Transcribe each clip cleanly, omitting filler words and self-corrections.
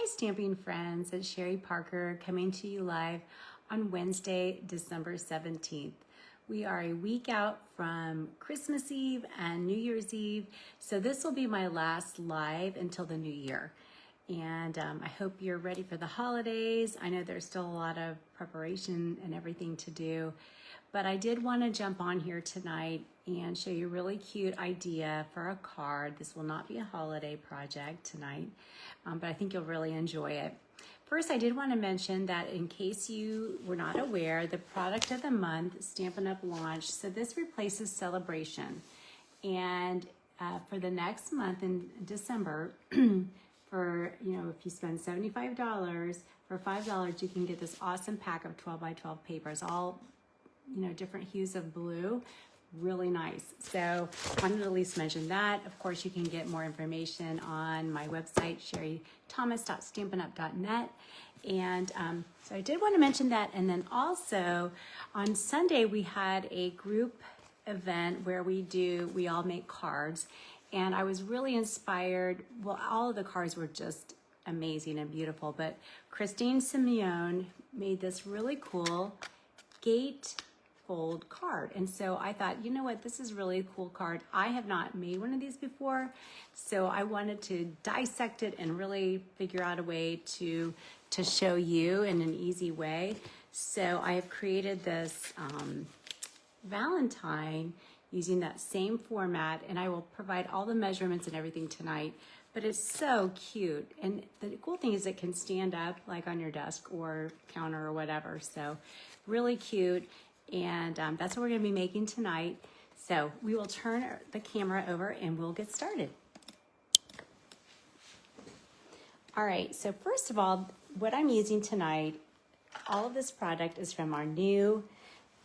Hi, stamping friends. It's Sherry Parker coming to you live on Wednesday, December 17th. We are a week out from Christmas Eve and New Year's Eve, so this will be my last live until the new year. And I hope you're ready for the holidays. I know there's still a lot of preparation and everything to do, but I did want to jump on here tonight and show you a really cute idea for a card. This will not be a holiday project tonight, but I think you'll really enjoy it. First, I did want to mention that in case you were not aware, the product of the month, Stampin' Up! Launched. So this replaces Celebration. And for the next month in December, for, if you spend $75, for $5, you can get this awesome pack of 12 by 12 papers, all, different hues of blue. Really nice. So I wanted to at least mention that. Of course, you can get more information on my website, sherrythomas.stampinup.net. And so I did want to mention that. And then also on Sunday, we had a group event where we all make cards. And I was really inspired. Well, all of the cards were just amazing and beautiful. But Christine Simeone made this really cool gate fold card. And so I thought, you know what, this is really a cool card. I have not made one of these before, so I wanted to dissect it and really figure out a way to show you in an easy way. So I have created this Valentine using that same format, and I will provide all the measurements and everything tonight, but it's so cute. And the cool thing is it can stand up like on your desk or counter or whatever. So really cute. And that's what we're going to be making tonight. So we will turn the camera over and we'll get started. All right, so first of all, what I'm using tonight, all of this product is from our new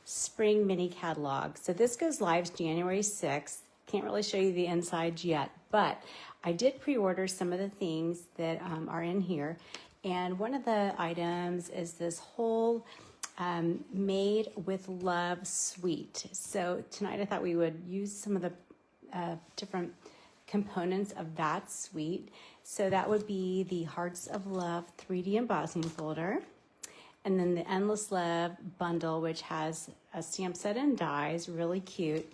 spring mini catalog. So this goes live January 6th. Can't really show you the insides yet, but I did pre-order some of the things that are in here. And one of the items is this whole Made with Love suite. So tonight I thought we would use some of the different components of that suite. So that would be the Hearts of Love 3D embossing folder, and then the Endless Love bundle, which has a stamp set and dies, really cute,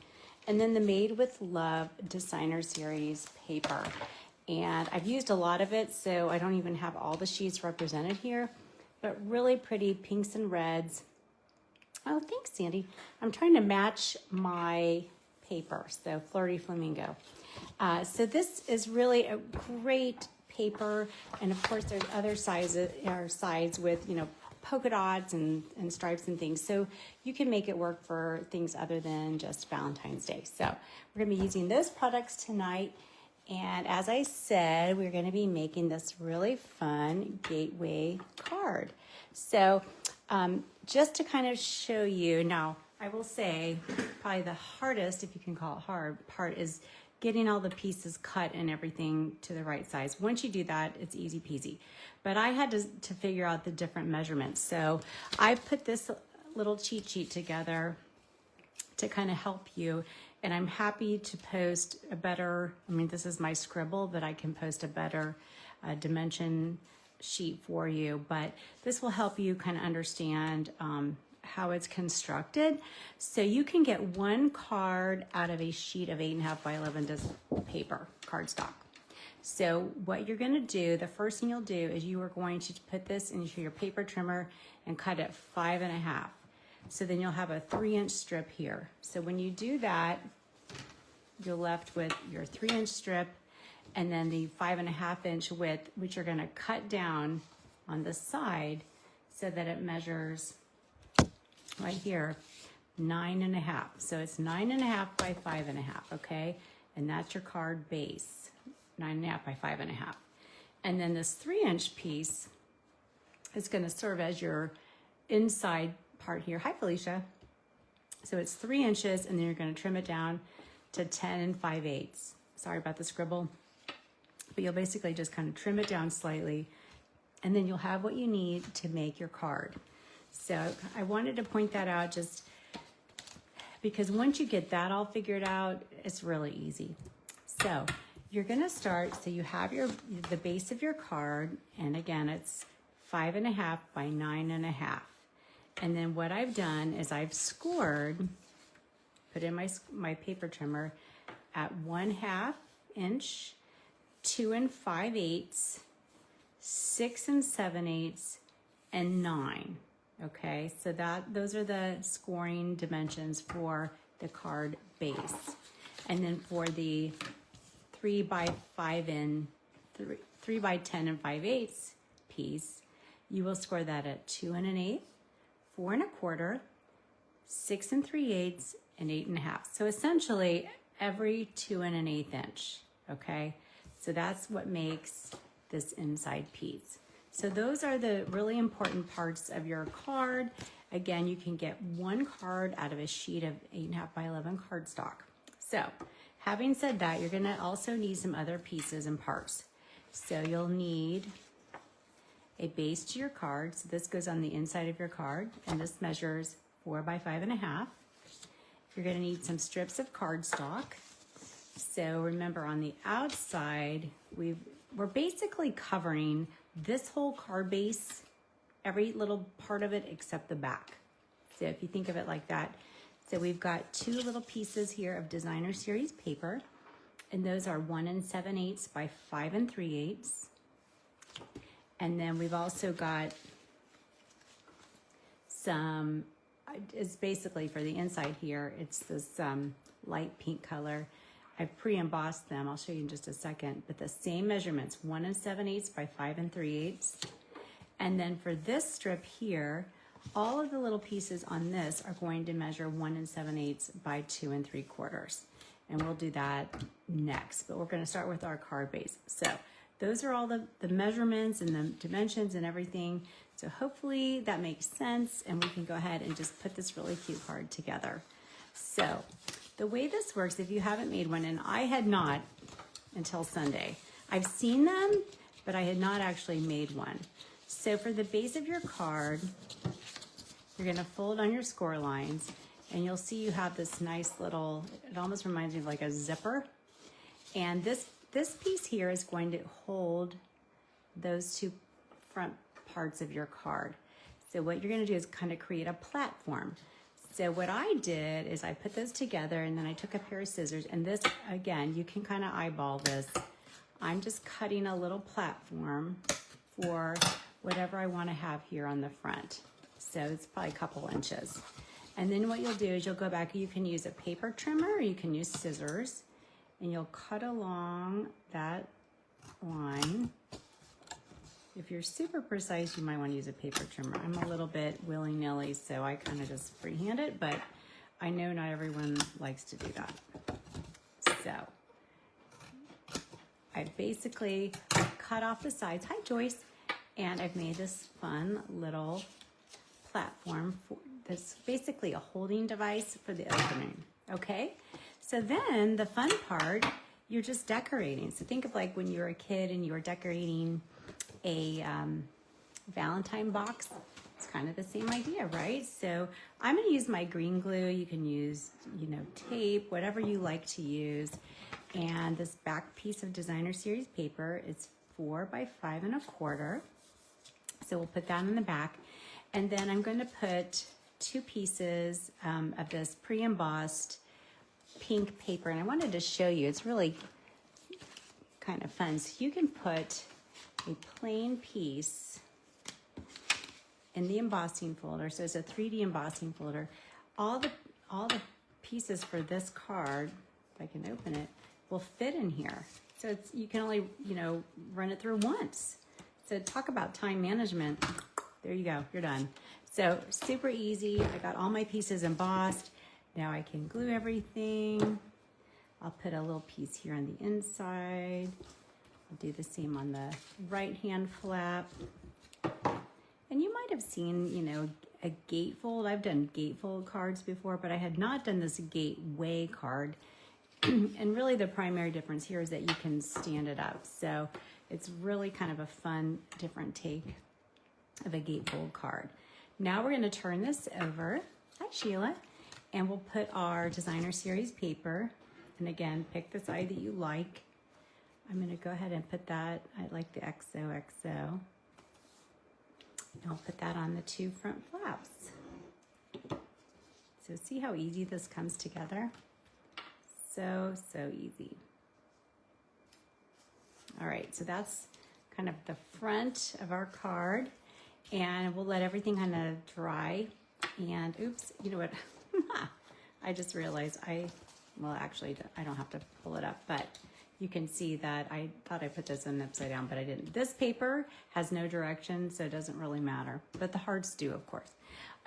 and then the Made with Love Designer Series paper. And I've used a lot of it, so I don't even have all the sheets represented here, but really pretty pinks and reds. Oh, thanks, Sandy. I'm trying to match my paper, so Flirty Flamingo. So this is really a great paper, and of course there's other sizes or sides with polka dots and stripes and things. So you can make it work for things other than just Valentine's Day. So we're gonna be using those products tonight. And as I said, we're going to be making this really fun gateway card. So just to kind of show you, now I will say probably the hardest, if you can call it hard, part is getting all the pieces cut and everything to the right size. Once you do that, it's easy peasy. But I had to figure out the different measurements. So I put this little cheat sheet together to kind of help you. And I'm happy to post a better, this is my scribble, but I can post a better dimension sheet for you. But this will help you kind of understand how it's constructed. So you can get one card out of a sheet of 8.5 by 11 paper, cardstock. So what you're gonna do, the first thing you'll do is you are going to put this into your paper trimmer and cut it 5.5. So then you'll have a 3-inch strip here. So when you do that, you're left with your 3-inch strip and then the 5.5-inch width, which you're gonna cut down on the side so that it measures right here, 9.5. So it's 9.5 by 5.5, okay? And that's your card base, 9.5 by 5.5. And then this 3-inch piece is gonna serve as your inside part here. Hi, Felicia. So it's 3 inches, and then you're going to trim it down to 10 5/8. Sorry about the scribble, but you'll basically just kind of trim it down slightly, and then you'll have what you need to make your card. So I wanted to point that out just because once you get that all figured out, it's really easy. So you're gonna start, so you have the base of your card, and again, it's 5.5 by 9.5. And then what I've done is I've scored, put in my paper trimmer at 1/2 inch, 2 5/8, 6 7/8, and 9. Okay, so those are the scoring dimensions for the card base. And then for the 3 by 10 and 5/8 piece, you will score that at 2 1/8, 4 1/4, 6 3/8, and 8 1/2. So essentially every 2 1/8 inch. Okay, so that's what makes this inside piece. So those are the really important parts of your card. Again, you can get one card out of a sheet of 8.5 by 11 cardstock. So having said that, you're gonna also need some other pieces and parts. So you'll need a base to your card. So this goes on the inside of your card, and this measures 4 by 5.5. You're gonna need some strips of cardstock. So remember, on the outside, we're basically covering this whole card base, every little part of it except the back. So if you think of it like that. So we've got 2 little pieces here of designer series paper, and those are 1 7/8 by 5 3/8. And then we've also got some, it's basically for the inside here, it's this light pink color. I've pre-embossed them, I'll show you in just a second, but the same measurements, 1 7/8 by 5 3/8. And then for this strip here, all of the little pieces on this are going to measure 1 7/8 by 2 3/4. And we'll do that next, but we're gonna start with our card base. So those are all the measurements and the dimensions and everything. So hopefully that makes sense, and we can go ahead and just put this really cute card together. So the way this works, if you haven't made one, and I had not until Sunday, I've seen them, but I had not actually made one. So for the base of your card, you're gonna fold on your score lines, and you'll see you have this nice little, it almost reminds me of like a zipper. And this piece here is going to hold those 2 front parts of your card. So what you're gonna do is kind of create a platform. So what I did is I put those together, and then I took a pair of scissors, and this, again, you can kind of eyeball this. I'm just cutting a little platform for whatever I want to have here on the front. So it's probably a couple inches. And then what you'll do is you'll go back, you can use a paper trimmer or you can use scissors, and you'll cut along that line. If you're super precise, you might want to use a paper trimmer. I'm a little bit willy-nilly, so I kind of just freehand it, but I know not everyone likes to do that. So I basically cut off the sides. Hi, Joyce. And I've made this fun little platform that's basically a holding device for the opening, okay? So then the fun part, you're just decorating. So think of like when you were a kid and you were decorating a Valentine box. It's kind of the same idea, right? So I'm gonna use my green glue. You can use, tape, whatever you like to use. And this back piece of designer series paper is 4 by 5 1/4. So we'll put that in the back. And then I'm going to put 2 pieces of this pre-embossed pink paper. And I wanted to show you, it's really kind of fun. So you can put a plain piece in the embossing folder. So it's a 3D embossing folder. All the pieces for this card, if I can open it, will fit in here. So you can only, run it through once. So talk about time management. There you go, you're done. So super easy. I got all my pieces embossed. Now I can glue everything. I'll put a little piece here on the inside. I'll do the same on the right-hand flap. And you might have seen, a gatefold. I've done gatefold cards before, but I had not done this gateway card. And really the primary difference here is that you can stand it up. So it's really kind of a fun, different take of a gatefold card. Now we're gonna turn this over. Hi, Sheila. And we'll put our designer series paper, and again, pick the side that you like, I'm gonna go ahead and put that, I like the XOXO. And I'll put that on the 2 front flaps. So see how easy this comes together? So easy. All right, so that's kind of the front of our card, and we'll let everything kind of dry. And oops, you know what? I just realized well, actually, I don't have to pull it up, but you can see that I thought I put this in upside down, but I didn't. This paper has no direction, so it doesn't really matter, but the hearts do, of course.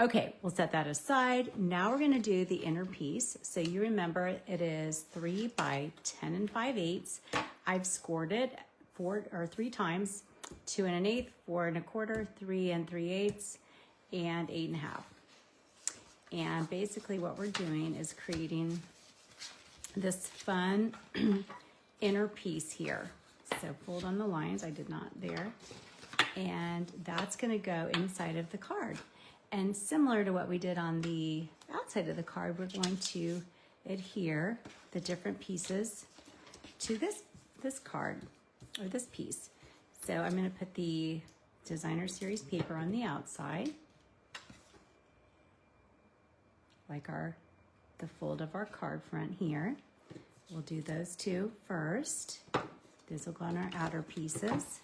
Okay, we'll set that aside. Now we're gonna do the inner piece. So you remember it is 3 by 10 5/8. I've scored it 3 times, 2 1/8, 4 1/4, 3 3/8, and 8 1/2. And basically what we're doing is creating this fun inner piece here. So fold on the lines, I did not there. And that's gonna go inside of the card. And similar to what we did on the outside of the card, we're going to adhere the different pieces to this card, or this piece. So I'm gonna put the designer series paper on the outside, like the fold of our card front here. We'll do those 2 first. Those will go on our outer pieces.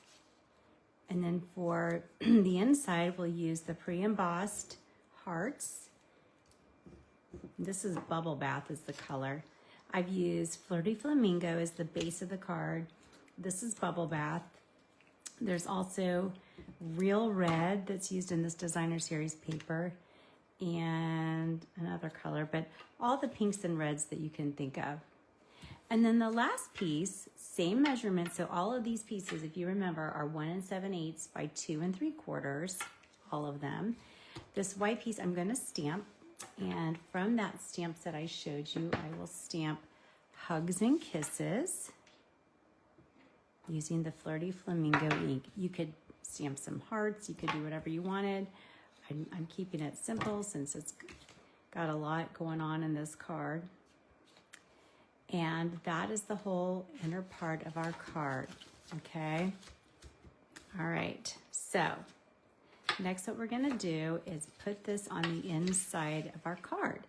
And then for the inside, we'll use the pre-embossed hearts. This is Bubble Bath is the color. I've used Flirty Flamingo as the base of the card. This is Bubble Bath. There's also Real Red that's used in this designer series paper, and another color, but all the pinks and reds that you can think of. And then the last piece, same measurement. So all of these pieces, if you remember, are 1 7/8 by 2 3/4, all of them. This white piece I'm gonna stamp, and from that stamp set I showed you, I will stamp Hugs and Kisses using the Flirty Flamingo ink. You could stamp some hearts, you could do whatever you wanted. I'm keeping it simple since it's got a lot going on in this card. And that is the whole inner part of our card, okay? All right, so next what we're gonna do is put this on the inside of our card.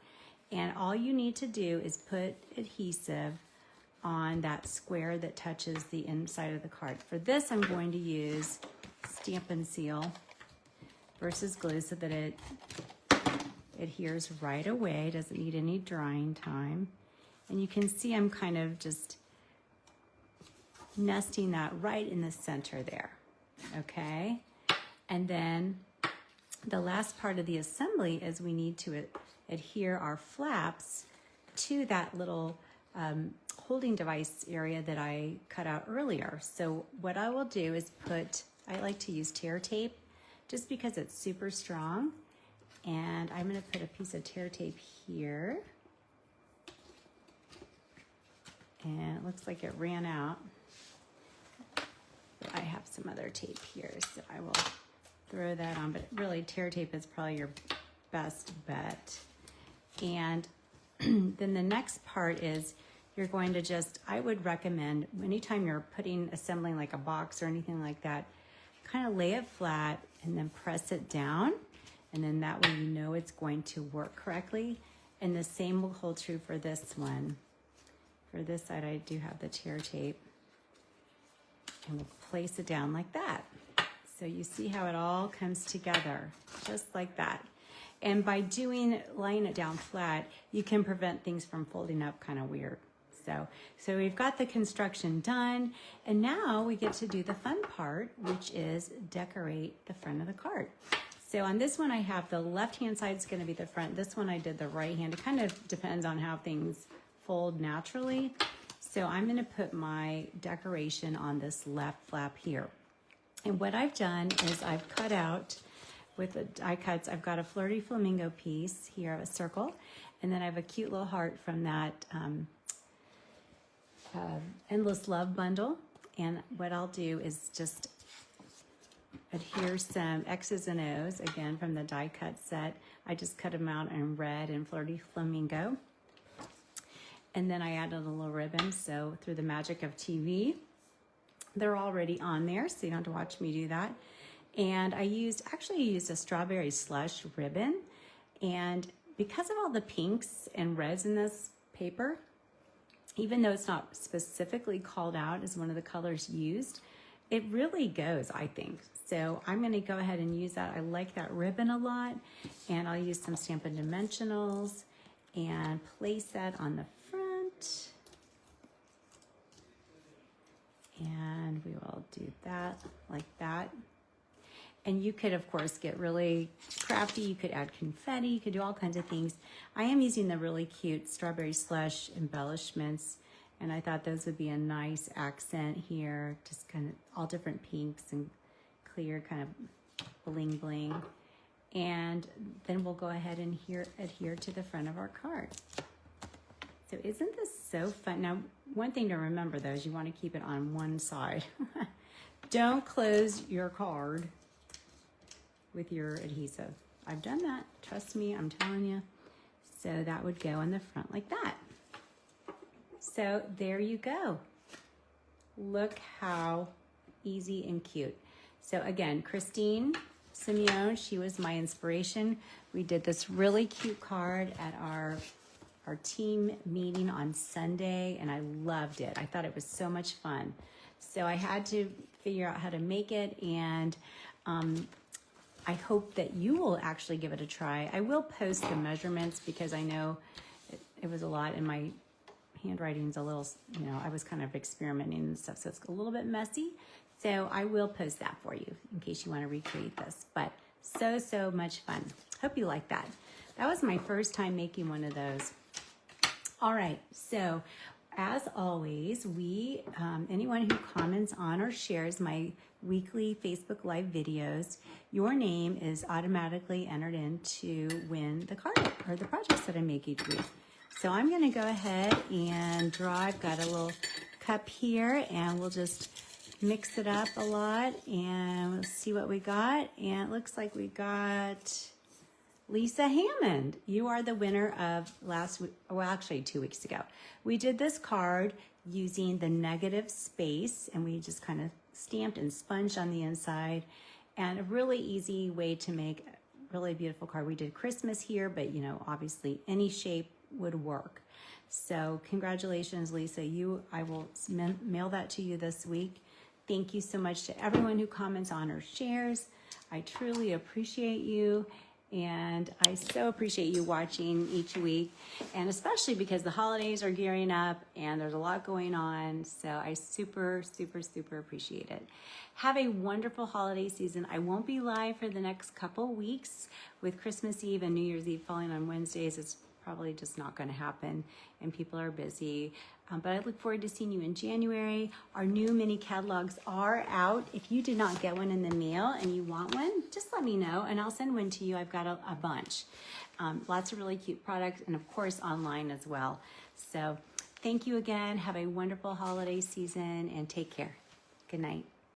And all you need to do is put adhesive on that square that touches the inside of the card. For this, I'm going to use Stamp and Seal versus glue so that it adheres right away, doesn't need any drying time. And you can see I'm kind of just nesting that right in the center there, okay? And then the last part of the assembly is we need to adhere our flaps to that little holding device area that I cut out earlier. So what I will do is I like to use tear tape just because it's super strong. And I'm gonna put a piece of tear tape here. And it looks like it ran out. But I have some other tape here, so I will throw that on. But really, tear tape is probably your best bet. And then the next part is you're going to I would recommend anytime you're assembling like a box or anything like that, kind of lay it flat and then press it down. And then that way you know it's going to work correctly. And the same will hold true for this one. For this side, I do have the tear tape. And we'll place it down like that. So you see how it all comes together, just like that. And by laying it down flat, you can prevent things from folding up kind of weird. So we've got the construction done, and now we get to do the fun part, which is decorate the front of the card. So on this one, I have the left-hand side is going to be the front. This one I did the right hand. It kind of depends on how things fold naturally. So I'm going to put my decoration on this left flap here. And what I've done is I've cut out with the die cuts, I've got a Flirty Flamingo piece here, a circle, and then I have a cute little heart from that Endless Love bundle. And what I'll do is just adhere some X's and O's, again, from the die cut set. I just cut them out in red and Flirty Flamingo. And then I added a little ribbon, so through the magic of TV, They're already on there, so you don't have to watch me do that. And I actually used a strawberry slush ribbon. And because of all the pinks and reds in this paper, even though it's not specifically called out as one of the colors used, it really goes, I think. So I'm gonna go ahead and use that. I like that ribbon a lot. And I'll use some Stampin' Dimensionals and place that on the front. And we will do that like that. And you could, of course, get really crafty. You could add confetti. You could do all kinds of things. I am using the really cute strawberry slush embellishments, and I thought those would be a nice accent here. Just kind of all different pinks and clear kind of bling bling. And then we'll go ahead and adhere to the front of our card. So isn't this so fun? Now, one thing to remember though is you want to keep it on one side. Don't close your card with your adhesive. I've done that, trust me, I'm telling you. So that would go on the front like that. So there you go. Look how easy and cute. So again, Christine Simeone, she was my inspiration. We did this really cute card at our team meeting on Sunday, and I loved it. I thought it was so much fun. So I had to figure out how to make it, and I hope that you will actually give it a try. I will post the measurements because I know it was a lot, and my handwriting's a little, I was kind of experimenting and stuff, so it's a little bit messy. So I will post that for you in case you want to recreate this. But so much fun. Hope you like that. That was my first time making one of those. All right, so as always, anyone who comments on or shares my weekly Facebook Live videos, your name is automatically entered in to win the card or the projects that I make each week. So I'm gonna go ahead and draw. I've got a little cup here, and we'll just mix it up a lot, and we'll see what we got. And it looks like we got Lisa Hammond. You are the winner of last week, well, actually 2 weeks ago. We did this card using the negative space, and we just kind of stamped and sponged on the inside, and a really easy way to make a really beautiful card. We did Christmas here, but obviously any shape would work. So congratulations, Lisa. I will mail that to you this week. Thank you so much to everyone who comments on or shares. I truly appreciate you. And I so appreciate you watching each week, and especially because the holidays are gearing up and there's a lot going on. So I super appreciate it. Have a wonderful holiday season. I won't be live for the next couple weeks with Christmas Eve and New Year's Eve falling on Wednesdays. It's probably just not going to happen, and people are busy. But I look forward to seeing you in January. Our new mini catalogs are out. If you did not get one in the mail and you want one, just let me know and I'll send one to you. I've got a bunch. Lots of really cute products, and of course online as well. So thank you again. Have a wonderful holiday season and take care. Good night.